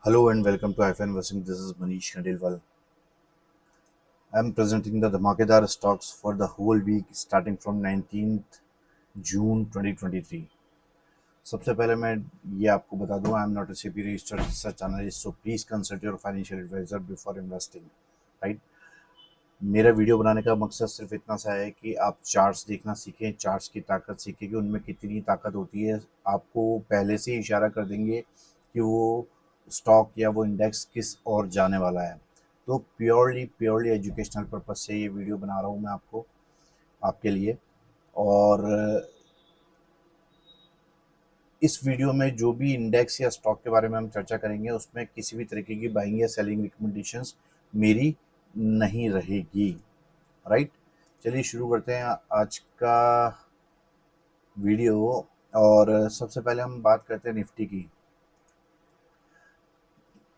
Hello and welcome to IFA Investing. This is Manish Khandelwal. I am presenting the Dhamakedar stocks for the whole week starting from 19th June 2023. सबसे पहले मैं ये आपको बता दूं, I am not a SEBI registered research analyst, so please consult your financial advisor before investing, right. मेरा video बनाने का मकसद सिर्फ इतना सा है कि आप चार्ट्स देखना सीखें, चार्ट्स की ताकत सीखें कि उनमें कितनी ताकत होती है। आपको पहले से ही इशारा कर देंगे कि वो स्टॉक या वो इंडेक्स किस ओर जाने वाला है। तो प्योरली एजुकेशनल पर्पज से ये वीडियो बना रहा हूँ मैं आपके लिए। और इस वीडियो में जो भी इंडेक्स या स्टॉक के बारे में हम चर्चा करेंगे उसमें किसी भी तरीके की बाइंग या सेलिंग रिकमेंडेशंस मेरी नहीं रहेगी, राइट। चलिए शुरू करते हैं आज का वीडियो। और सबसे पहले हम बात करते हैं निफ्टी की।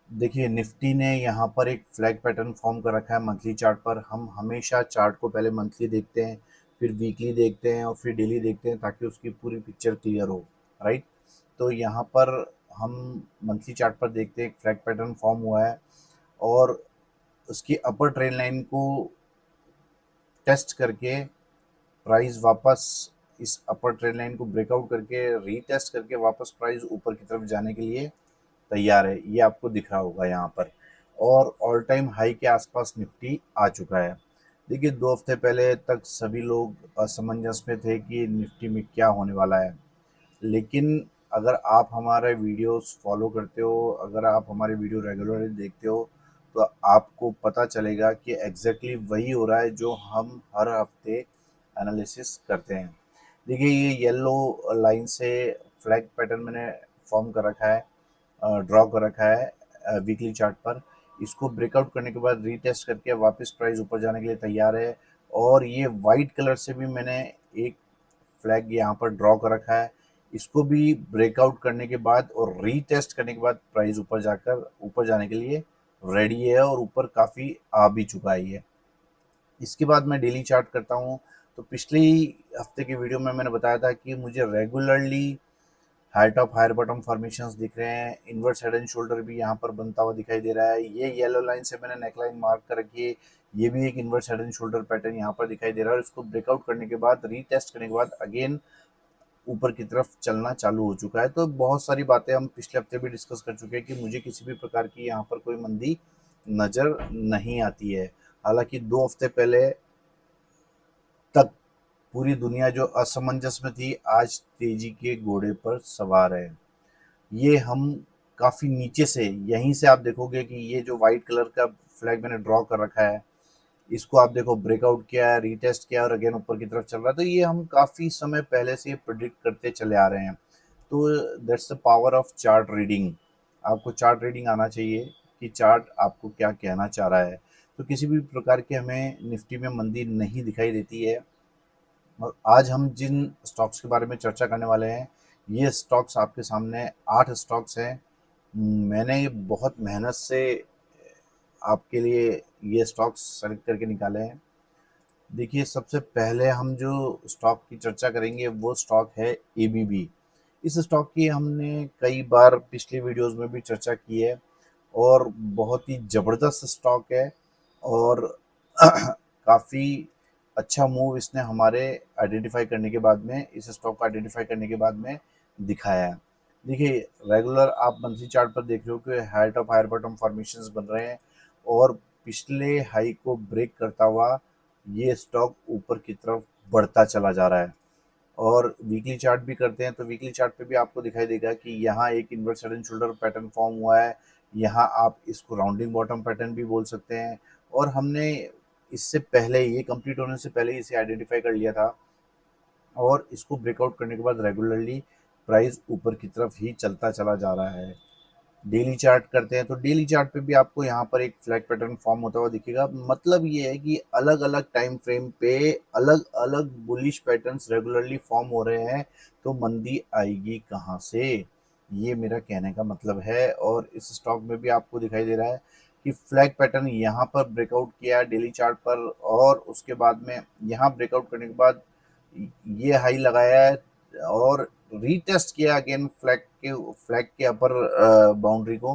देखिए, निफ्टी ने यहाँ पर एक फ्लैग पैटर्न फॉर्म कर रखा है मंथली चार्ट पर। हम हमेशा चार्ट को पहले मंथली देखते हैं, फिर वीकली देखते हैं और फिर डेली देखते हैं ताकि उसकी पूरी पिक्चर क्लियर हो, राइट। तो यहाँ पर हम मंथली चार्ट पर देखते हैं एक फ्लैग पैटर्न फॉर्म हुआ है और उसकी अपर ट्रेंड लाइन को टेस्ट करके प्राइस वापस इस अपर ट्रेंड लाइन को ब्रेकआउट करके रीटेस्ट करके वापस प्राइस ऊपर की तरफ जाने के लिए तैयार है। ये आपको दिख रहा होगा यहाँ पर। और ऑल टाइम हाई के आसपास निफ्टी आ चुका है। देखिए, 2 हफ्ते पहले तक सभी लोग असमंजस में थे कि निफ्टी में क्या होने वाला है, लेकिन अगर आप हमारे वीडियोस फॉलो करते हो, अगर आप हमारे वीडियो रेगुलरली देखते हो, तो आपको पता चलेगा कि एग्जैक्टली वही हो रहा है जो हम हर हफ्ते एनालिसिस करते हैं। देखिए, ये येलो लाइन से फ्लैग पैटर्न मैंने फॉर्म कर रखा है, ड्रॉ कर रखा है वीकली चार्ट पर। इसको ब्रेकआउट करने के बाद रीटेस्ट करके वापस प्राइस ऊपर जाने के लिए तैयार है। और ये वाइट कलर से भी मैंने एक फ्लैग यहाँ पर ड्रॉ कर रखा है। इसको भी ब्रेकआउट करने के बाद और रीटेस्ट करने के बाद प्राइस ऊपर जाने के लिए रेडी है और ऊपर काफ़ी आ भी चुका है ये। इसके बाद मैं डेली चार्ट करता हूँ। तो पिछले हफ्ते के वीडियो में मैंने बताया था कि मुझे regularly high top higher bottom formations दिख रहे हैं। इनवर्स हेड एंड शोल्डर भी यहाँ पर बनता हुआ दिखाई दे रहा है। ये येलो लाइन से मैंने नेकलाइन मार्क कर रखी है। ये भी एक inverse head and shoulder pattern यहाँ पर दिखाई दे रहा है और इसको ब्रेकआउट करने के बाद रीटेस्ट करने के बाद अगेन ऊपर की तरफ चलना चालू हो चुका है। तो बहुत सारी बातें हम पिछले हफ्ते भी डिस्कस कर चुके हैं कि मुझे किसी भी प्रकार की यहाँ पर कोई मंदी नज़र नहीं आती है। हालांकि 2 हफ्ते पहले तक पूरी दुनिया जो असमंजस में थी आज तेजी के घोड़े पर सवार है। ये हम काफ़ी नीचे से, यहीं से आप देखोगे कि ये जो वाइट कलर का फ्लैग मैंने ड्रॉ कर रखा है, इसको आप देखो ब्रेकआउट किया है, रीटेस्ट किया और अगेन ऊपर की तरफ चल रहा है। तो ये हम काफ़ी समय पहले से प्रिडिक्ट करते चले आ रहे हैं। तो that's the power of chart reading. आपको चार्ट रीडिंग आना चाहिए कि चार्ट आपको क्या कहना चाह रहा है। तो किसी भी प्रकार की हमें निफ्टी में मंदी नहीं दिखाई देती है। और आज हम जिन स्टॉक्स के बारे में चर्चा करने वाले हैं, ये स्टॉक्स आपके सामने 8 स्टॉक्स हैं। मैंने बहुत मेहनत से आपके लिए ये स्टॉक्स सेलेक्ट करके निकाले हैं। देखिए, सबसे पहले हम जो स्टॉक की चर्चा करेंगे वो स्टॉक है एबीबी। इस स्टॉक की हमने कई बार पिछली वीडियोस में भी चर्चा की है और बहुत ही ज़बरदस्त स्टॉक है। और काफ़ी अच्छा मूव इसने हमारे आइडेंटिफाई करने के बाद में, इस स्टॉक को आइडेंटिफाई करने के बाद में दिखाया है। देखिए, रेगुलर आप मंथली चार्ट पर देख रहे हो कि high top higher bottom formations बन रहे हैं और पिछले हाई को ब्रेक करता हुआ ये स्टॉक ऊपर की तरफ बढ़ता चला जा रहा है। और वीकली चार्ट भी करते हैं तो वीकली चार्ट पे भी आपको दिखाई देगा कि यहाँ एक inverse head and shoulder pattern form हुआ है। यहाँ आप इसको राउंडिंग बॉटम पैटर्न भी बोल सकते हैं। और हमने इससे पहले, ये कंप्लीट होने से पहले इसे आइडेंटिफाई कर लिया था और इसको ब्रेकआउट करने के बाद रेगुलरली प्राइस ऊपर की तरफ ही चलता चला जा रहा है। डेली चार्ट करते हैं तो डेली चार्ट पे भी आपको यहाँ पर एक फ्लैग पैटर्न फॉर्म होता हुआ दिखेगा। मतलब ये है कि अलग अलग टाइम फ्रेम पे अलग अलग बुलिश पैटर्न्स रेगुलरली फॉर्म हो रहे हैं। तो मंदी आएगी कहाँ से, ये मेरा कहने का मतलब है। और इस स्टॉक में भी आपको दिखाई दे रहा है कि फ्लैग पैटर्न यहाँ पर ब्रेकआउट किया डेली चार्ट पर और उसके बाद में यहाँ ब्रेकआउट करने के बाद ये हाई लगाया है और रीटेस्ट किया अगेन फ्लैग के अपर बाउंड्री को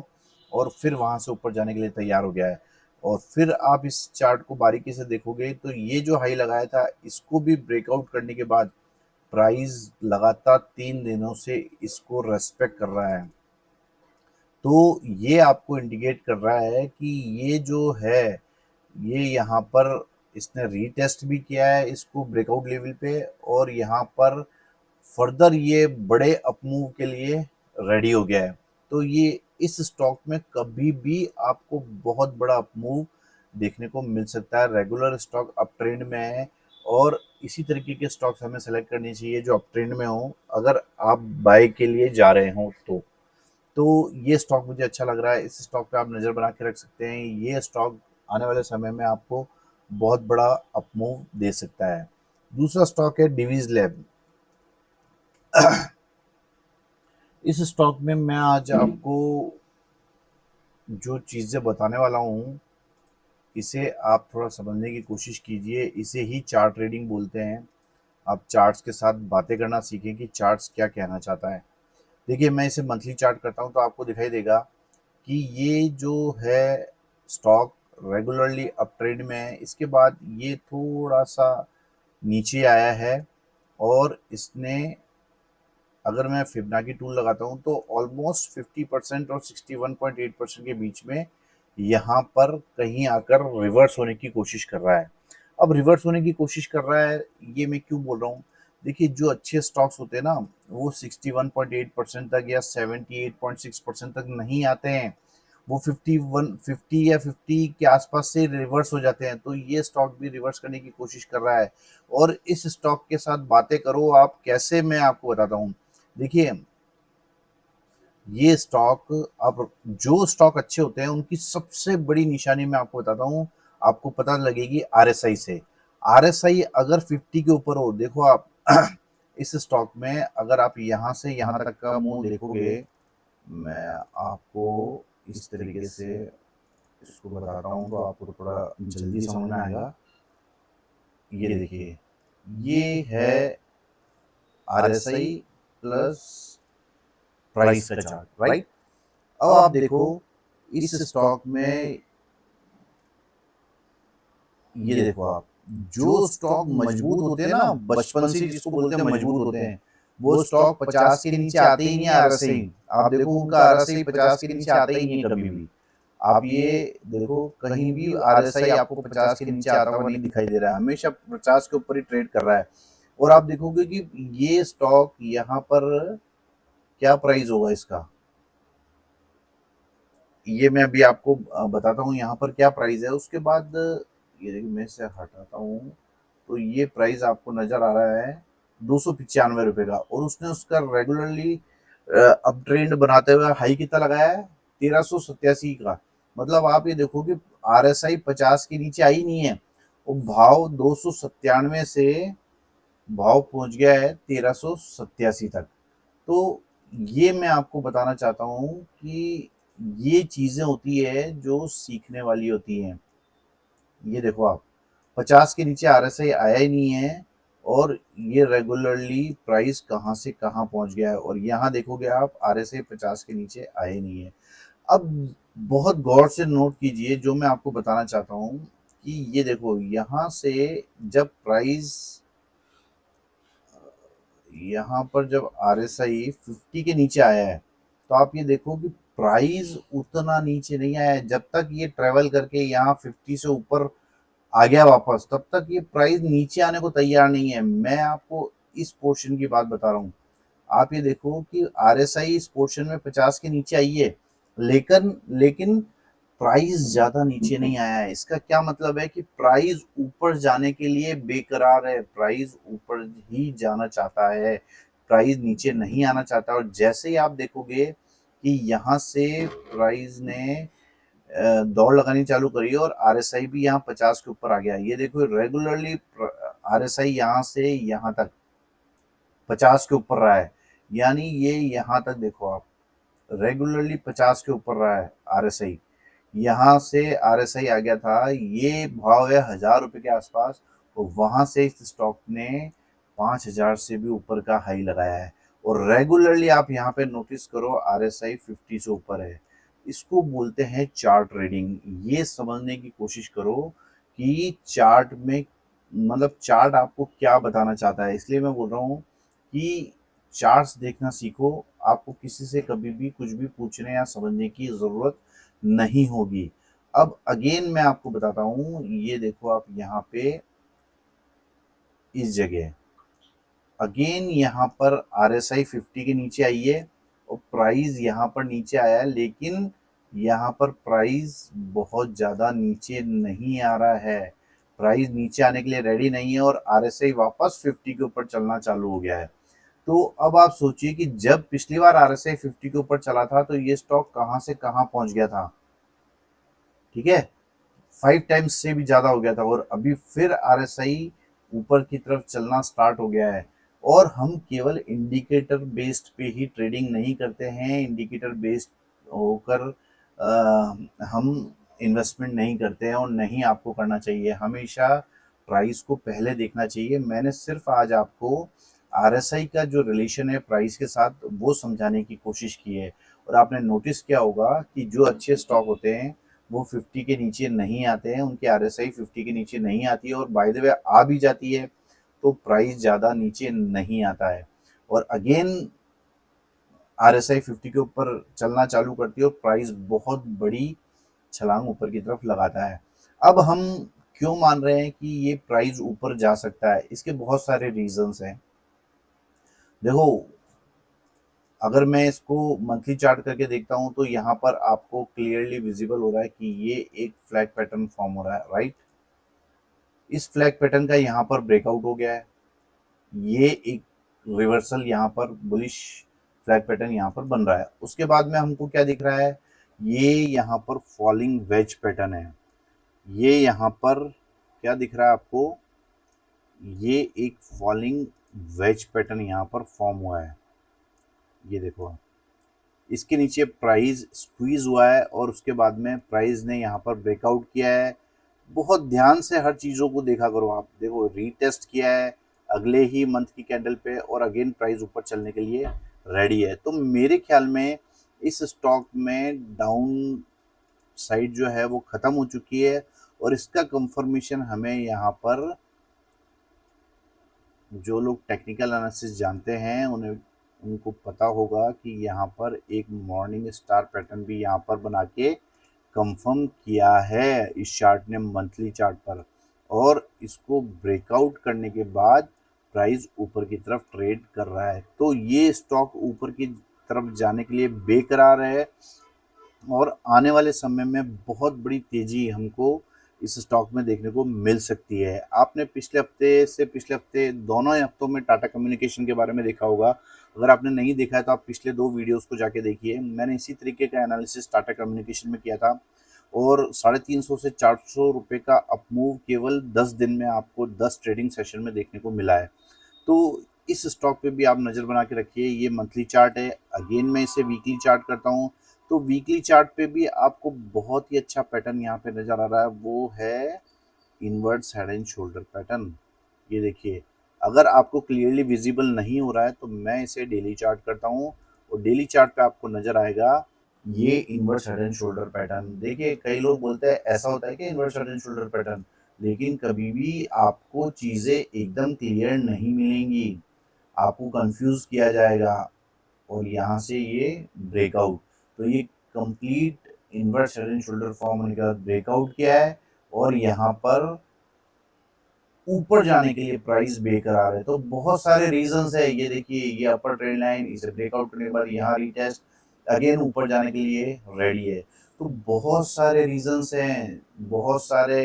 और फिर वहाँ से ऊपर जाने के लिए तैयार हो गया है। और फिर आप इस चार्ट को बारीकी से देखोगे तो ये जो हाई लगाया था इसको भी ब्रेकआउट करने के बाद प्राइस लगातार 3 दिनों से इसको रेस्पेक्ट कर रहा है। तो ये आपको इंडिकेट कर रहा है कि ये जो है ये यहाँ पर इसने रीटेस्ट भी किया है इसको ब्रेकआउट लेवल पे, और यहाँ पर फर्दर ये बड़े अपमूव के लिए रेडी हो गया है। तो ये इस स्टॉक में कभी भी आपको बहुत बड़ा अपमूव देखने को मिल सकता है। रेगुलर स्टॉक अप ट्रेंड में है और इसी तरीके के स्टॉक्स हमें सेलेक्ट करनी चाहिए जो अप ट्रेंड में हो, अगर आप बाय के लिए जा रहे हो तो ये स्टॉक मुझे अच्छा लग रहा है। इस स्टॉक पे आप नज़र बना के रख सकते हैं। ये स्टॉक आने वाले समय में आपको बहुत बड़ा अपमूव दे सकता है। दूसरा स्टॉक है डिवीज लैब। इस स्टॉक में मैं आज आपको जो चीज़ें बताने वाला हूँ इसे आप थोड़ा समझने की कोशिश कीजिए। इसे ही चार्ट ट्रेडिंग बोलते हैं। आप चार्ट्स के साथ बातें करना सीखें कि चार्ट्स क्या कहना चाहता है। देखिए, मैं इसे मंथली चार्ट करता हूँ तो आपको दिखाई देगा कि ये जो है स्टॉक रेगुलरली अप ट्रेंड में है। इसके बाद ये थोड़ा सा नीचे आया है और इसने, अगर मैं फिबोनाची टूल लगाता हूँ तो ऑलमोस्ट 50% और 61.8% के बीच में यहाँ पर कहीं आकर रिवर्स होने की कोशिश कर रहा है। अब रिवर्स होने की कोशिश कर रहा है, ये मैं क्यों बोल रहा हूँ? देखिए, जो अच्छे स्टॉक्स होते हैं ना वो 61.8% तक या 78.6% तक नहीं आते हैं। वो 50 या 50 के आसपास से रिवर्स हो जाते हैं। तो ये स्टॉक भी रिवर्स करने की कोशिश कर रहा है और इस स्टॉक के साथ बातें करो आप कैसे, मैं आपको बताता हूँ। देखिए, ये स्टॉक, अब जो स्टॉक अच्छे होते हैं उनकी सबसे बड़ी निशानी मैं आपको बताता हूँ, आपको पता लगेगी आरएसआई से। आरएसआई अगर 50 के ऊपर हो, देखो आप इस स्टॉक में अगर आप यहाँ से यहाँ तक का मूव देखोगे, मैं आपको इस तरीके से इसको बताता हूँ तो आपको थोड़ा जल्दी समझ में आएगा। ये देखिए, ये है आरएसआई प्लस प्राइस का चार्ट, राइट? अब आप देखो इस स्टॉक में, ये देखो आप, जो स्टॉक मजबूत होते हैं ना, बचपन से जिसको बोलते हैं मजबूत होते हैं, वो स्टॉक 50 के नीचे आते ही नहीं है आरएसआई। आप देखो उनका आरएसआई 50 के नीचे आता ही नहीं है कभी भी। आप ये देखो कहीं भी आरएसआई आपको 50 के नीचे आता हुआ नहीं दिखाई दे रहा है, हमेशा 50 के ऊपर ही ट्रेड कर रहा है। और आप देखोगे कि ये स्टॉक यहाँ पर क्या प्राइस होगा इसका, ये मैं अभी आपको बताता हूँ यहाँ पर क्या प्राइस है। उसके बाद ये देखिए, मैं इसे हटाता हूँ तो ये प्राइस आपको नजर आ रहा है 295 रुपये का, और उसने उसका रेगुलरली अप ट्रेंड बनाते हुए हाई कितना लगाया है, 1387 का। मतलब आप ये देखो कि आरएसआई 50 के नीचे आई नहीं है, वो भाव 297 से भाव पहुंच गया है 1387 तक। तो ये मैं आपको बताना चाहता हूँ कि ये चीजें होती है जो सीखने वाली होती हैं। ये देखो आप, 50 के नीचे आरएसआई आया ही नहीं है और ये रेगुलरली प्राइस कहाँ से कहाँ पहुंच गया है, और यहाँ देखोगे आप आरएसआई 50 के नीचे आए नहीं है। अब बहुत गौर से नोट कीजिए जो मैं आपको बताना चाहता हूँ कि ये देखो यहाँ से जब प्राइस, यहाँ पर जब आरएसआई 50 के नीचे आया है तो आप ये देखो कि प्राइस उतना नीचे नहीं आया है। जब तक ये ट्रेवल करके यहाँ 50 से ऊपर आ गया वापस, तब तक ये प्राइस नीचे आने को तैयार नहीं है। मैं आपको इस पोर्शन की बात बता रहा हूँ। आप ये देखो कि आरएसआई इस पोर्शन में 50 के नीचे आई है, लेकिन लेकिन प्राइस ज्यादा नीचे नहीं आया है। इसका क्या मतलब है कि प्राइस ऊपर जाने के लिए बेकरार है, प्राइस ऊपर ही जाना चाहता है, प्राइस नीचे नहीं आना चाहता। और जैसे ही आप देखोगे कि यहाँ से प्राइस ने दौड़ लगानी चालू करी और आरएसआई भी यहाँ 50 के ऊपर आ गया। ये देखो रेगुलरली आरएसआई यहाँ से यहाँ तक 50 के ऊपर रहा है, यानी ये यहाँ तक देखो आप रेगुलरली 50 के ऊपर रहा है आरएसआई। यहाँ से आरएसआई आ गया था, ये भाव है 1000 रुपये के आसपास, तो वहां से इस स्टॉक ने 5000 से भी ऊपर का हाई लगाया है। और रेगुलरली आप यहाँ पे नोटिस करो आरएसआई 50 से ऊपर है। इसको बोलते हैं चार्ट ट्रेडिंग। ये समझने की कोशिश करो कि चार्ट में मतलब चार्ट आपको क्या बताना चाहता है। इसलिए मैं बोल रहा हूँ कि चार्ट्स देखना सीखो। आपको किसी से कभी भी कुछ भी पूछने या समझने की ज़रूरत नहीं होगी। अब अगेन मैं आपको बताता हूँ, ये देखो आप यहाँ पे इस जगह अगेन यहाँ पर RSI 50 के नीचे आई है और प्राइस यहाँ पर नीचे आया है, लेकिन यहाँ पर प्राइस बहुत ज़्यादा नीचे नहीं आ रहा है। प्राइस नीचे आने के लिए रेडी नहीं है और RSI वापस 50 के ऊपर चलना चालू हो गया है। तो अब आप सोचिए कि जब पिछली बार RSI 50 के ऊपर चला था तो ये स्टॉक कहाँ से कहाँ पहुंच गया था, ठीक है, 5 टाइम्स से भी ज़्यादा हो गया था और अभी फिर RSI ऊपर की तरफ चलना स्टार्ट हो गया है। और हम केवल इंडिकेटर बेस्ड पे ही ट्रेडिंग नहीं करते हैं, इंडिकेटर बेस्ड होकर हम इन्वेस्टमेंट नहीं करते हैं और नहीं आपको करना चाहिए। हमेशा प्राइस को पहले देखना चाहिए। मैंने सिर्फ आज आपको RSI का जो रिलेशन है प्राइस के साथ वो समझाने की कोशिश की है। और आपने नोटिस किया होगा कि जो अच्छे स्टॉक होते हैं वो 50 के नीचे नहीं आते हैं, उनकी RSI 50 के नीचे नहीं आती है और बाय द वे आ भी जाती है तो प्राइस ज़्यादा नीचे नहीं आता है। और अगेन RSI 50 के ऊपर चलना चालू करती है और प्राइस बहुत बड़ी छलांग ऊपर की तरफ लगाता है। अब हम क्यों मान रहे हैं कि ये प्राइस ऊपर जा सकता है, इसके बहुत सारे रीजंस हैं। देखो, अगर मैं इसको मंथली चार्ट करके देखता हूं तो यहाँ पर आपको क्लियरली विजिबल हो रहा है कि ये एक फ्लैग पैटर्न फॉर्म हो रहा है, राइट। इस फ्लैग पैटर्न का यहाँ पर ब्रेकआउट हो गया है। ये एक रिवर्सल यहाँ पर बुलिश फ्लैग पैटर्न यहाँ पर बन रहा है। उसके बाद में हमको क्या दिख रहा है, ये यहाँ पर फॉलिंग वेज पैटर्न है। ये यहाँ पर क्या दिख रहा है आपको, ये एक फॉलिंग वेज पैटर्न यहाँ पर फॉर्म हुआ है। ये देखो आप, इसके नीचे प्राइस स्क्वीज हुआ है और उसके बाद में प्राइस ने यहाँ पर ब्रेकआउट किया है। बहुत ध्यान से हर चीज़ों को देखा करो आप। देखो, रीटेस्ट किया है अगले ही मंथ की कैंडल पे और अगेन प्राइस ऊपर चलने के लिए रेडी है। तो मेरे ख्याल में इस स्टॉक में डाउन साइड जो है वो ख़त्म हो चुकी है और इसका कंफर्मेशन हमें यहाँ पर जो लोग टेक्निकल एनालिसिस जानते हैं उन्हें उनको पता होगा कि यहाँ पर एक मॉर्निंग स्टार पैटर्न भी यहाँ पर बना के कंफर्म किया है इस चार्ट ने मंथली चार्ट पर। और इसको ब्रेकआउट करने के बाद प्राइस ऊपर की तरफ ट्रेड कर रहा है। तो ये स्टॉक ऊपर की तरफ जाने के लिए बेकरार है और आने वाले समय में बहुत बड़ी तेजी हमको इस स्टॉक में देखने को मिल सकती है। आपने पिछले हफ्ते से पिछले हफ्ते दोनों ही हफ्तों में टाटा कम्युनिकेशन के बारे में देखा होगा। अगर आपने नहीं देखा है तो आप पिछले 2 वीडियोस को जाके देखिए। मैंने इसी तरीके का एनालिसिस टाटा कम्युनिकेशन में किया था और 350 से 400 रुपये का अपमूव केवल 10 दिन में आपको 10 ट्रेडिंग सेशन में देखने को मिला है। तो इस स्टॉक पे भी आप नज़र बना के रखिए। ये मंथली चार्ट है, अगेन मैं इसे वीकली चार्ट करता हूँ तो वीकली चार्ट पे भी आपको बहुत ही अच्छा पैटर्न यहाँ पे नज़र आ रहा है, वो है inverts head and shoulder pattern. ये देखिए, अगर आपको क्लियरली विजिबल नहीं हो रहा है तो मैं इसे डेली चार्ट करता हूँ और डेली चार्ट पे आपको नज़र आएगा ये inverse head and shoulder pattern. देखिए, कई लोग बोलते हैं ऐसा होता है कि inverse head and shoulder pattern, लेकिन कभी भी आपको चीज़ें एकदम क्लियर नहीं मिलेंगी, आपको कंफ्यूज किया जाएगा। और यहाँ से ये ब्रेकआउट, तो ये complete inverse head and shoulder form होने के बाद ब्रेकआउट किया है और यहाँ पर ऊपर जाने के लिए प्राइस बेकरार है। तो बहुत सारे रीजंस है। ये देखिए, ये अपर ट्रेंड लाइन, इसे ब्रेकआउट करने के बाद यहाँ रीटेस्ट, अगेन ऊपर जाने के लिए रेडी है। तो बहुत सारे रीजंस हैं, बहुत सारे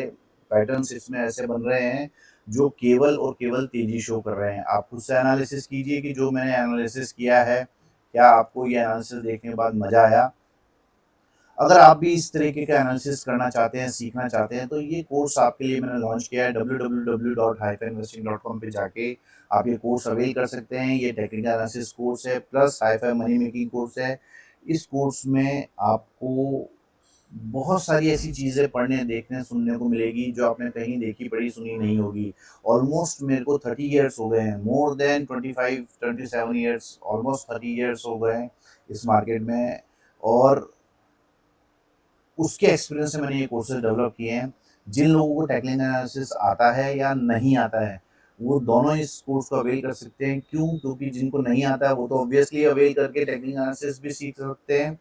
पैटर्न्स इसमें ऐसे बन रहे हैं जो केवल और केवल तेजी शो कर रहे हैं। आप खुद से एनालिसिस कीजिए कि जो मैंने एनालिसिस किया है, क्या आपको ये एनालिसिस देखने के बाद मजा आया। अगर आप भी इस तरीके का एनालिसिस करना चाहते हैं, सीखना चाहते हैं, तो ये कोर्स आपके लिए मैंने लॉन्च किया है। www.hifainvesting.com पे जाके आप ये कोर्स अवेल कर सकते हैं। ये टेक्निकल एनालिसिस कोर्स है plus hi fi money making course है। इस कोर्स में आपको बहुत सारी ऐसी चीज़ें पढ़ने, देखने, सुनने को मिलेगी जो आपने कहीं देखी, पढ़ी, सुनी नहीं होगी। ऑलमोस्ट मेरे को 30 ईयर्स हो गए हैं, more than 25, 27 years, almost 30 years हो गए हैं इस मार्केट में। और उसके एक्सपीरियंस से मैंने ये कोर्सेज डेवलप किए हैं। जिन लोगों को टेक्निकल एनालिसिस आता है या नहीं आता है, वो दोनों इस कोर्स को अवेल कर सकते हैं। क्यों? क्योंकि जिनको नहीं आता है वो तो ऑब्वियसली अवेल करके टेक्निकल एनालिसिस भी सीख सकते हैं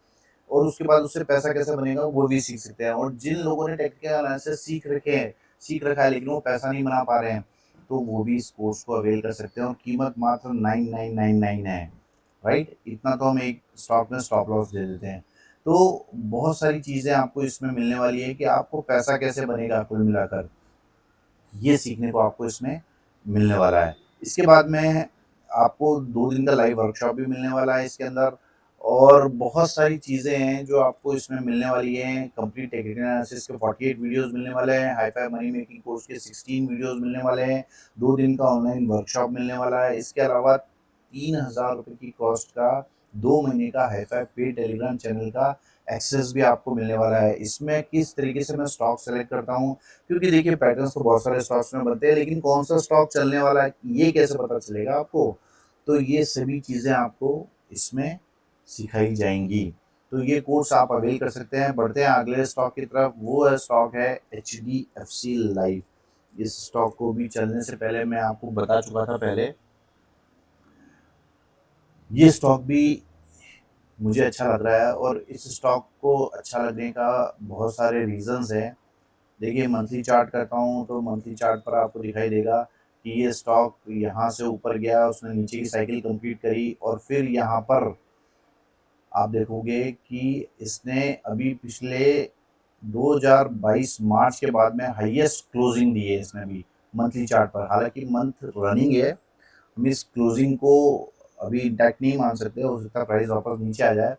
और उसके बाद उससे पैसा कैसे बनेगा वो भी सीख सकते हैं। और जिन लोगों ने टेक्निकल एनालिसिस सीख रखा है लेकिन वो पैसा नहीं बना पा रहे हैं, तो वो भी इस कोर्स को अवेल कर सकते हैं और कीमत मात्र 9999 है। राइट, इतना तो हम एक स्टॉक में स्टॉप लॉस दे देते हैं। तो बहुत सारी चीज़ें आपको इसमें मिलने वाली है कि आपको पैसा कैसे बनेगा कुल मिलाकर, ये सीखने को आपको इसमें मिलने वाला है। इसके बाद में आपको 2 दिन का लाइव वर्कशॉप भी मिलने वाला है इसके अंदर और बहुत सारी चीज़ें हैं जो आपको इसमें मिलने वाली हैं। कंप्लीट टेक्निकल एनालिसिस के 48 वीडियोज़ मिलने वाले हैं, हाई-फाई मनी मेकिंग कोर्स के 16 वीडियोज़ मिलने वाले हैं, 2 दिन का ऑनलाइन वर्कशॉप मिलने वाला है। इसके अलावा ₹3000 की कॉस्ट का 2 महीने का हाई-फाई पेड टेलीग्राम चैनल का एक्सेस भी आपको मिलने वाला है। इसमें किस तरीके से मैं स्टॉक सेलेक्ट करता हूँ, क्योंकि देखिए पैटर्न्स तो बहुत सारे स्टॉक्स में बनते हैं लेकिन कौन सा स्टॉक चलने वाला है ये कैसे पता चलेगा आपको। तो ये सभी चीज़ें आपको इसमें सिखाई जाएंगी। तो ये कोर्स आप अवेल कर सकते हैं। बढ़ते हैं अगले स्टॉक की तरफ, वो है स्टॉक है HDFC लाइफ। इस स्टॉक को भी चलने से पहले मैं आपको बता चुका था पहले, ये स्टॉक भी मुझे अच्छा लग रहा है और इस स्टॉक को अच्छा लगने का बहुत सारे रीजंस हैं। देखिए मंथली चार्ट करता हूँ तो मंथली चार्ट पर आपको दिखाई देगा कि ये स्टॉक यहाँ से ऊपर गया, उसने नीचे की साइकिल कंप्लीट करी और फिर यहाँ पर आप देखोगे कि इसने अभी पिछले 2022 मार्च के बाद में हाईएस्ट क्लोजिंग दी है इसने अभी मंथली चार्ट पर। हालांकि मंथ रनिंग है, हम इस क्लोजिंग को अभी इंटैक्ट नहीं मान सकते, हो सकता है प्राइस वापस नीचे आ जाए।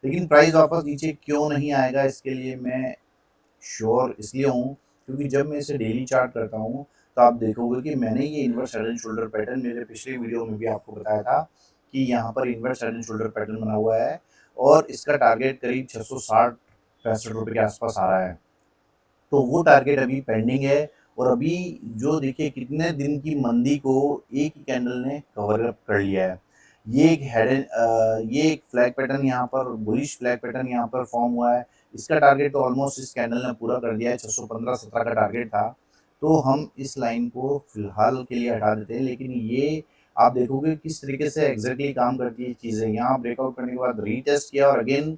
लेकिन प्राइस वापस नीचे क्यों नहीं आएगा इसके लिए मैं श्योर इसलिए हूँ क्योंकि जब मैं इसे डेली चार्ट करता हूँ तो आप देखोगे कि मैंने ये inverse head and shoulder pattern मेरे पिछले वीडियो में भी आपको बताया था कि यहाँ पर inverse head and shoulder pattern बना हुआ है और इसका टारगेट करीब 660-65 रुपये के आसपास आ रहा है। तो वो टारगेट अभी पेंडिंग है और अभी जो देखिए कितने दिन की मंदी को एक ही कैंडल ने कवर अप कर लिया है। ये एक फ्लैग पैटर्न यहाँ पर बुलिश फ्लैग पैटर्न यहाँ पर फॉर्म हुआ है। इसका टारगेट तो ऑलमोस्ट इस कैंडल ने पूरा कर दिया है, 615-17 का टारगेट था। तो हम इस लाइन को फिलहाल के लिए हटा देते हैं, लेकिन ये आप देखोगे किस तरीके से एग्जैक्टली काम करती है चीज़ें। यहाँ ब्रेकआउट करने के बाद रीटेस्ट किया और अगेन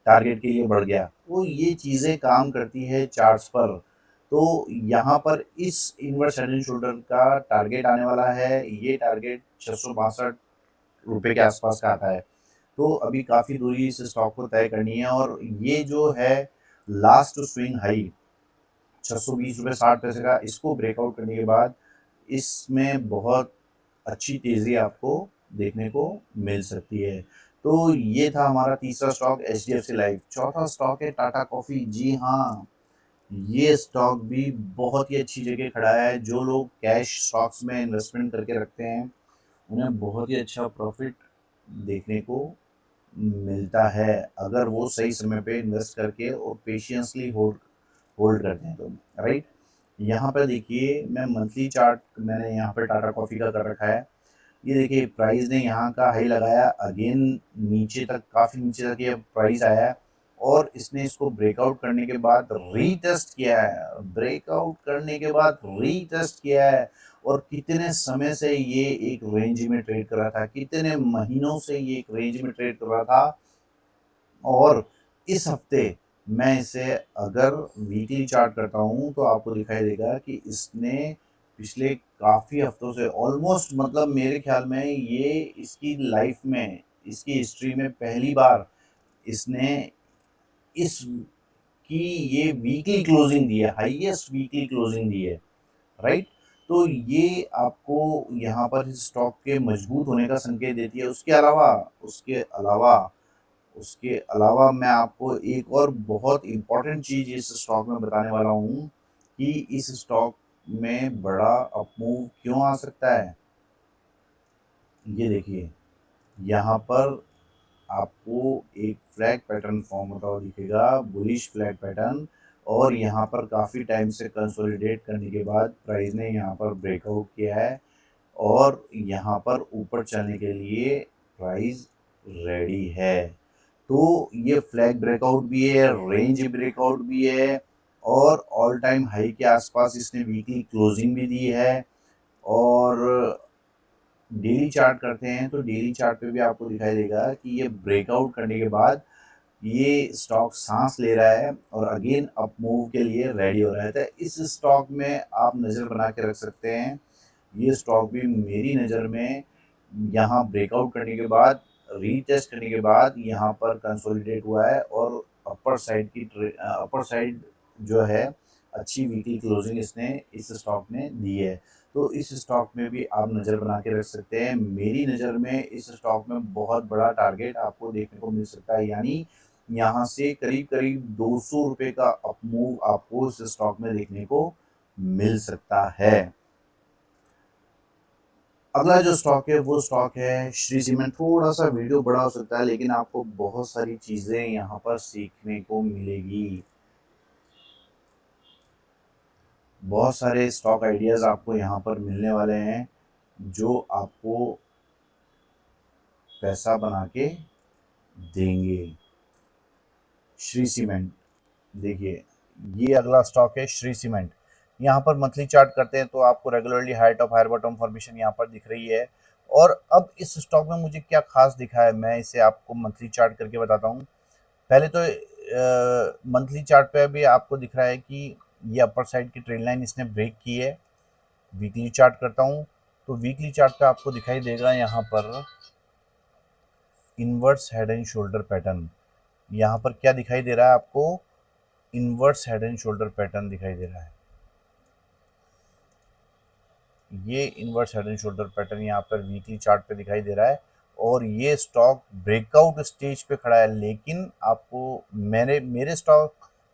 टारगेट के लिए बढ़ गया। तो ये चीज़ें काम करती है चार्ट्स पर। तो यहाँ पर इस इनवर्स हेड एंड शोल्डर का टारगेट आने वाला है, ये टारगेट 662 रुपये के आसपास का आता है। तो अभी काफ़ी दूरी इस स्टॉक को तय करनी है और ये जो है लास्ट स्विंग हाई 620 रुपये 60 पैसे का, इसको ब्रेकआउट करने के बाद इसमें बहुत अच्छी तेज़ी आपको देखने को मिल सकती है। तो ये था हमारा तीसरा स्टॉक HDFC लाइफ। चौथा स्टॉक है टाटा कॉफ़ी। जी हाँ, ये स्टॉक भी बहुत ही अच्छी जगह खड़ा है। जो लोग कैश स्टॉक्स में इन्वेस्टमेंट करके रखते हैं उन्हें बहुत ही अच्छा प्रॉफिट देखने को मिलता है अगर वो सही समय पे इन्वेस्ट करके और पेशेंसली होल्ड होल्ड करते हैं तो। राइट, यहाँ पर देखिए मैं मंथली चार्ट मैंने यहाँ पर टाटा कॉफ़ी का कर रखा है। ये देखिए प्राइस ने यहाँ का हाई लगाया, अगेन नीचे तक काफ़ी नीचे तक ये प्राइस आया है और इसने इसको ब्रेकआउट करने के बाद रीटेस्ट किया है, ब्रेकआउट करने के बाद रीटेस्ट किया है। और कितने समय से ये एक रेंज में ट्रेड कर रहा था, कितने महीनों से ये एक रेंज में ट्रेड कर रहा था। और इस हफ्ते मैं इसे अगर वीकली चार्ट करता हूँ तो आपको दिखाई देगा कि इसने पिछले काफ़ी हफ्तों से ऑलमोस्ट मतलब मेरे ख्याल में ये इसकी लाइफ में इसकी हिस्ट्री में पहली बार इसने इस की ये वीकली क्लोजिंग दी है, हाईएस्ट वीकली क्लोजिंग दी है। राइट, तो ये आपको यहाँ पर इस स्टॉक के मजबूत होने का संकेत देती है। उसके अलावा मैं आपको एक और बहुत इम्पॉर्टेंट चीज़ इस स्टॉक में बताने वाला हूँ कि इस स्टॉक में बड़ा अपमूव क्यों आ सकता है। ये देखिए यहाँ पर आपको एक फ्लैग पैटर्न फॉर्म होता हुआ दिखेगा, बुलिश फ्लैग पैटर्न। और यहाँ पर काफ़ी टाइम से कंसोलिडेट करने के बाद प्राइस ने यहाँ पर ब्रेकआउट किया है और यहाँ पर ऊपर चलने के लिए प्राइस रेडी है। तो ये फ्लैग ब्रेकआउट भी है, रेंज ब्रेकआउट भी है, और ऑल टाइम हाई के आसपास इसने वीकली क्लोजिंग भी दी है। और डेली चार्ट करते हैं तो डेली चार्ट पे भी आपको दिखाई देगा कि ये ब्रेकआउट करने के बाद ये स्टॉक सांस ले रहा है और अगेन अप मूव के लिए रेडी हो रहा है। तो इस स्टॉक में आप नज़र बना के रख सकते हैं। ये स्टॉक भी मेरी नज़र में यहाँ ब्रेकआउट करने के बाद, रीटेस्ट करने के बाद यहाँ पर कंसोलिडेट हुआ है, और अपर साइड जो है अच्छी वीकली क्लोजिंग इसने इस स्टॉक में दी है। तो इस स्टॉक में भी आप नज़र बना के रख सकते हैं। मेरी नज़र में इस स्टॉक में बहुत बड़ा टारगेट आपको देखने को मिल सकता है, यानी यहाँ से करीब करीब 200 रुपये का अप मूव आपको इस स्टॉक में देखने को मिल सकता है। अगला जो स्टॉक है वो स्टॉक है श्री सीमेंट। थोड़ा सा वीडियो बड़ा हो सकता है, लेकिन आपको बहुत सारी चीज़ें यहाँ पर सीखने को मिलेगी। बहुत सारे स्टॉक आइडियाज़ आपको यहाँ पर मिलने वाले हैं, जो आपको पैसा बना के देंगे। श्री सीमेंट, देखिए ये अगला स्टॉक है श्री सीमेंट। यहाँ पर मंथली चार्ट करते हैं तो आपको regularly high top higher bottom formation यहाँ पर दिख रही है। और अब इस स्टॉक में मुझे क्या खास दिखा है, मैं इसे आपको मंथली चार्ट करके बताता हूँ। पहले तो मंथली चार्ट पे भी आपको दिख रहा है कि ये अपर साइड की ट्रेंड लाइन इसने ब्रेक की है। वीकली चार्ट करता हूँ तो वीकली चार्ट पे आपको दिखाई देगा यहाँ पर inverse head and shoulder pattern. यहाँ पर क्या दिखाई दे रहा है आपको, inverse head and shoulder pattern दिखाई दे रहा है। ये inverse head and shoulder pattern यहाँ पर वीकली चार्ट पे दिखाई दे रहा है, और ये स्टॉक ब्रेकआउट स्टेज पे खड़ा है। लेकिन आपको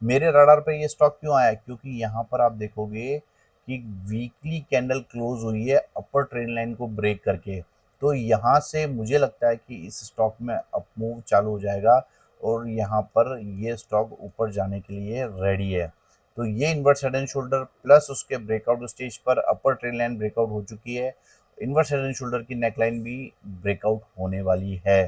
मेरे रडार पे ये स्टॉक क्यों आया, क्योंकि यहाँ पर आप देखोगे कि वीकली कैंडल क्लोज हुई है अपर ट्रेंड लाइन को ब्रेक करके। तो यहाँ से मुझे लगता है कि इस स्टॉक में अप मूव चालू हो जाएगा, और यहाँ पर ये स्टॉक ऊपर जाने के लिए रेडी है। तो ये inverse head and shoulder plus उसके ब्रेकआउट स्टेज पर अपर ट्रेंड लाइन ब्रेकआउट हो चुकी है। इनवर्स हेड एंड शोल्डर की नेकलाइन भी ब्रेकआउट होने वाली है।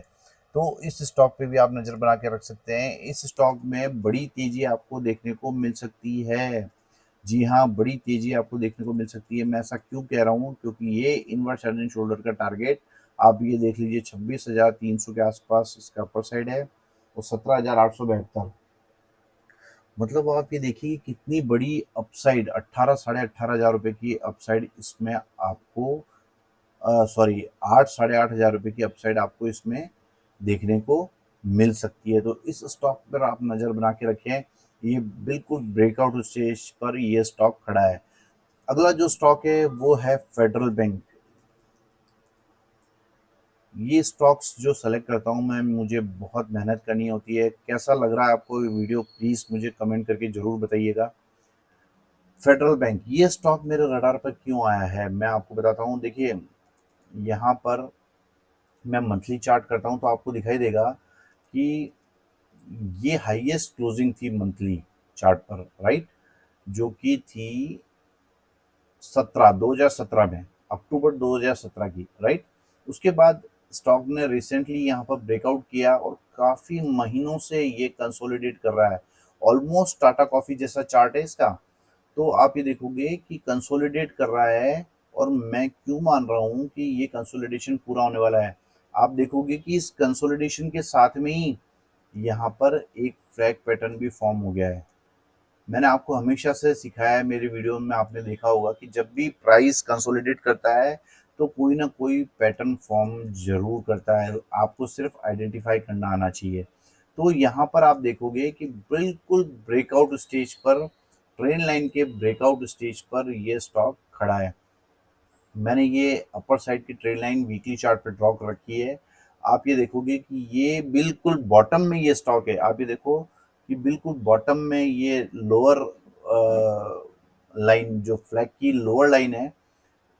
तो इस स्टॉक पे भी आप नज़र बना के रख सकते हैं। इस स्टॉक में बड़ी तेजी आपको देखने को मिल सकती है। जी हाँ, बड़ी तेजी आपको देखने को मिल सकती है। मैं ऐसा क्यों कह रहा हूँ, क्योंकि ये इनवर्स हेड एंड शोल्डर का टारगेट आप ये देख लीजिए 26,300 के आसपास इसका अपर साइड है, और 17,872। मतलब आप ये देखिए कितनी बड़ी अपसाइड, 18 साढ़े 18,000 रुपये की अपसाइड इसमें आपको, सॉरी 8 साढ़े 8,000 रुपये की अपसाइड आपको इसमें देखने को मिल सकती है। तो इस स्टॉक पर आप नज़र बना के रखें। ये बिल्कुल ब्रेकआउट स्टेज पर ये स्टॉक खड़ा है। अगला जो स्टॉक है वो है फेडरल बैंक। ये स्टॉक्स जो सेलेक्ट करता हूँ मैं, मुझे बहुत मेहनत करनी होती है। कैसा लग रहा है आपको ये वीडियो, प्लीज़ मुझे कमेंट करके ज़रूर बताइएगा। फेडरल बैंक, ये स्टॉक मेरे रडार पर क्यों आया है मैं आपको बताता हूँ। देखिए यहाँ पर मैं मंथली चार्ट करता हूँ तो आपको दिखाई देगा कि ये हाईएस्ट क्लोजिंग थी मंथली चार्ट पर, राइट, जो कि थी 2017 में, अक्टूबर 2017 की, राइट। उसके बाद स्टॉक ने रिसेंटली यहाँ पर ब्रेकआउट किया, और काफ़ी महीनों से ये कंसोलिडेट कर रहा है। ऑलमोस्ट टाटा कॉफ़ी जैसा चार्ट है इसका। तो आप ये देखोगे कि कंसोलिडेट कर रहा है, और मैं क्यों मान रहा हूँ कि ये कंसोलिडेशन पूरा होने वाला है। आप देखोगे कि इस कंसोलिडेशन के साथ में ही यहाँ पर एक फ्लैग पैटर्न भी फॉर्म हो गया है। मैंने आपको हमेशा से सिखाया है, मेरे वीडियो में आपने देखा होगा कि जब भी प्राइस कंसोलिडेट करता है तो कोई ना कोई पैटर्न फॉर्म जरूर करता है, आपको सिर्फ आइडेंटिफाई करना आना चाहिए। तो यहाँ पर आप देखोगे कि बिल्कुल ब्रेकआउट स्टेज पर, ट्रेन लाइन के ब्रेकआउट स्टेज पर ये स्टॉक खड़ा है। मैंने ये अपर साइड की ट्रेन लाइन वीकली चार्ट पे ड्रॉ कर रखी है। आप ये देखोगे कि ये बिल्कुल बॉटम में ये स्टॉक है। आप ये देखो कि बिल्कुल बॉटम में ये लोअर लाइन, जो फ्लैग की लोअर लाइन है,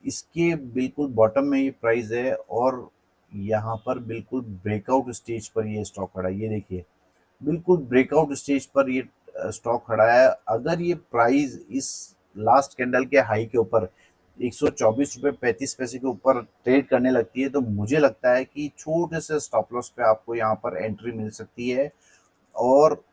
इसके बिल्कुल बॉटम में ये प्राइस है, और यहाँ पर बिल्कुल ब्रेकआउट स्टेज पर ये स्टॉक खड़ा है। ये देखिए बिल्कुल ब्रेकआउट स्टेज पर ये स्टॉक खड़ा है। अगर ये प्राइस इस लास्ट कैंडल के हाई के ऊपर 124 रुपये 35 पैसे के ऊपर ट्रेड करने लगती है, तो मुझे लगता है कि छोटे से स्टॉप लॉस पे आपको यहाँ पर एंट्री मिल सकती है, और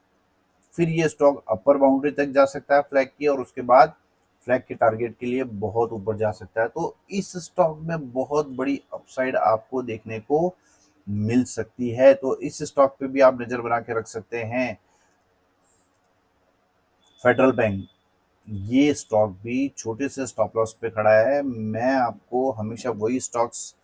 फिर ये स्टॉक अपर बाउंड्री तक जा सकता है फ्लैग की, और उसके बाद फ्लैग के टारगेट के लिए बहुत ऊपर जा सकता है। तो इस स्टॉक में बहुत बड़ी अपसाइड आपको देखने को मिल सकती है, तो इस स्टॉक पे भी आप नजर बना के रख सकते हैं। फेडरल बैंक, ये स्टॉक भी छोटे से स्टॉप लॉस पे खड़ा है। मैं आपको हमेशा वही स्टॉक्स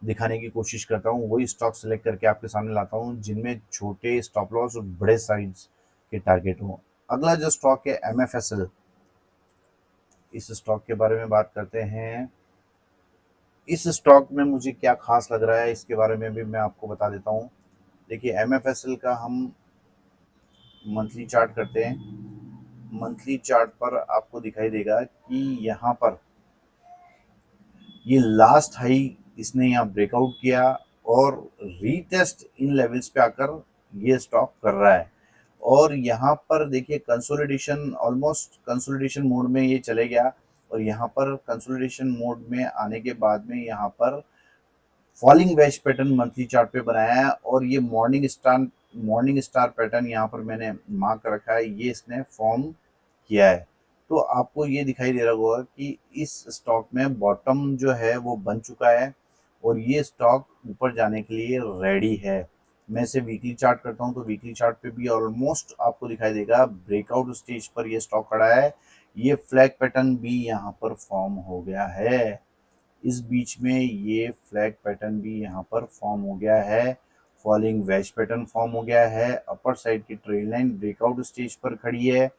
दिखाने की कोशिश करता हूँ, वही स्टॉक सेलेक्ट करके आपके सामने लाता हूँ जिनमें छोटे स्टॉप लॉस और बड़े साइज के टारगेट हों। अगला जो स्टॉक है MFSL, इस स्टॉक के बारे में बात करते हैं। इस स्टॉक में मुझे क्या खास लग रहा है इसके बारे में भी मैं आपको बता देता हूँ। देखिए, MFSL का हम मंथली चार्ट करते हैं। मंथली चार्ट पर आपको दिखाई देगा कि यहाँ पर ये लास्ट हाई इसने यहाँ ब्रेकआउट किया, और रीटेस्ट इन लेवल्स पे आकर ये स्टॉक कर रहा है। और यहाँ पर देखिए कंसोलिडेशन, ऑलमोस्ट कंसोलिडेशन मोड में ये चले गया, और यहाँ पर कंसोलिडेशन मोड में आने के बाद में यहाँ पर falling veg pattern monthly chart पे बनाया है, और ये मॉर्निंग स्टार पैटर्न यहाँ पर मैंने मार्क कर रखा है, ये इसने फॉर्म किया है। तो आपको ये दिखाई दे रहा होगा कि इस स्टॉक में बॉटम जो है वो बन चुका है, और ये स्टॉक ऊपर जाने के लिए रेडी है। मैं इसे वीकली चार्ट करता हूँ, तो वीकली चार्ट पे भी ऑलमोस्ट आपको दिखाई देगा ब्रेकआउट स्टेज पर ये स्टॉक खड़ा है। ये फ्लैग पैटर्न भी यहाँ पर फॉर्म हो गया है, इस बीच में ये फ्लैग पैटर्न भी यहाँ पर फॉर्म हो गया है। फॉलिंग वेज पैटर्न फॉर्म हो गया है, अपर साइड की ट्रेल लाइन ब्रेकआउट स्टेज पर खड़ी है।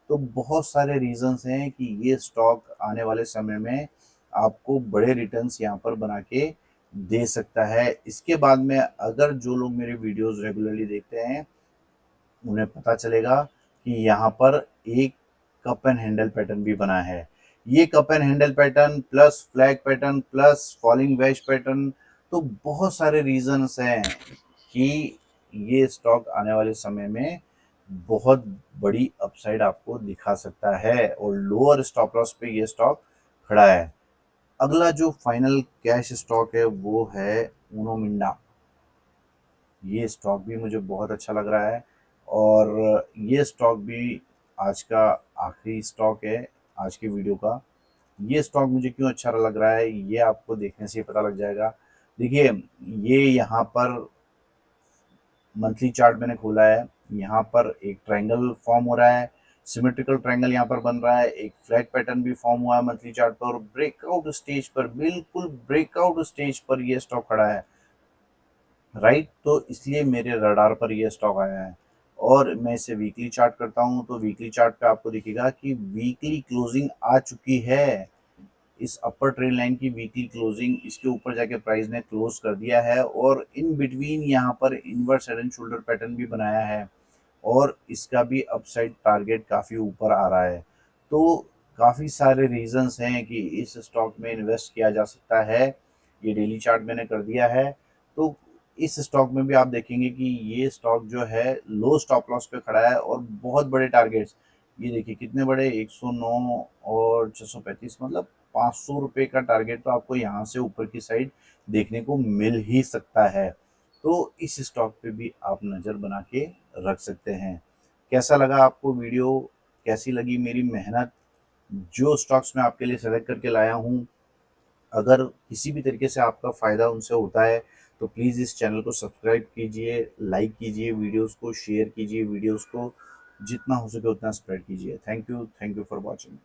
तो बहुत सारे रीजंस हैं कि ये स्टॉक आने वाले समय में आपको बड़े रिटर्न्स यहाँ पर बना के दे सकता है। इसके बाद में अगर जो लोग मेरे वीडियोस रेगुलरली देखते हैं, उन्हें पता चलेगा कि यहाँ पर एक कप एंड हैंडल पैटर्न भी बना है। ये cup and handle pattern plus flag pattern plus falling veg pattern, तो बहुत सारे रीजंस हैं कि ये स्टॉक आने वाले समय में बहुत बड़ी अपसाइड आपको दिखा सकता है, और लोअर स्टॉप लॉस पे ये स्टॉक खड़ा है। अगला जो फाइनल कैश स्टॉक है वो है उनो मिंडा। ये स्टॉक भी मुझे बहुत अच्छा लग रहा है, और ये स्टॉक भी आज का आखिरी स्टॉक है आज की वीडियो का। ये स्टॉक मुझे क्यों अच्छा लग रहा है ये आपको देखने से ही पता लग जाएगा। देखिए, ये यहाँ पर मंथली चार्ट मैंने खोला है, यहाँ पर एक ट्रायंगल फॉर्म हो रहा है, सिमेट्रिकल ट्रायंगल यहाँ पर बन रहा है, एक फ्लैग पैटर्न भी फॉर्म हुआ है मंथली चार्ट पर, और ब्रेकआउट स्टेज पर, बिल्कुल ब्रेकआउट स्टेज पर ये स्टॉक खड़ा है, राइट। तो इसलिए मेरे रडार पर ये स्टॉक आया है। और मैं इसे वीकली चार्ट करता हूँ, तो वीकली चार्ट पे आपको दिखेगा कि वीकली क्लोजिंग आ चुकी है। इस अपर ट्रेंड लाइन की वीकली क्लोजिंग, इसके ऊपर जाके प्राइस ने क्लोज कर दिया है, और इन बिटवीन यहाँ पर inverse head and shoulder pattern भी बनाया है, और इसका भी अपसाइड टारगेट काफ़ी ऊपर आ रहा है। तो काफ़ी सारे रीजंस हैं कि इस स्टॉक में इन्वेस्ट किया जा सकता है। ये डेली चार्ट मैंने कर दिया है। तो इस स्टॉक में भी आप देखेंगे कि ये स्टॉक जो है लो स्टॉप लॉस पे खड़ा है, और बहुत बड़े टारगेट्स, ये देखिए कितने बड़े, 109 और 635, मतलब 500 रुपये का टारगेट तो आपको यहाँ से ऊपर की साइड देखने को मिल ही सकता है। तो इस स्टॉक पे भी आप नज़र बना के रख सकते हैं। कैसा लगा आपको वीडियो, कैसी लगी मेरी मेहनत, जो स्टॉक्स मैं आपके लिए सेलेक्ट करके लाया हूँ? अगर किसी भी तरीके से आपका फ़ायदा उनसे होता है, तो प्लीज़ इस चैनल को सब्सक्राइब कीजिए, लाइक कीजिए, वीडियोस को शेयर कीजिए, वीडियोस को जितना हो सके उतना स्प्रेड कीजिए। Thank you for watching.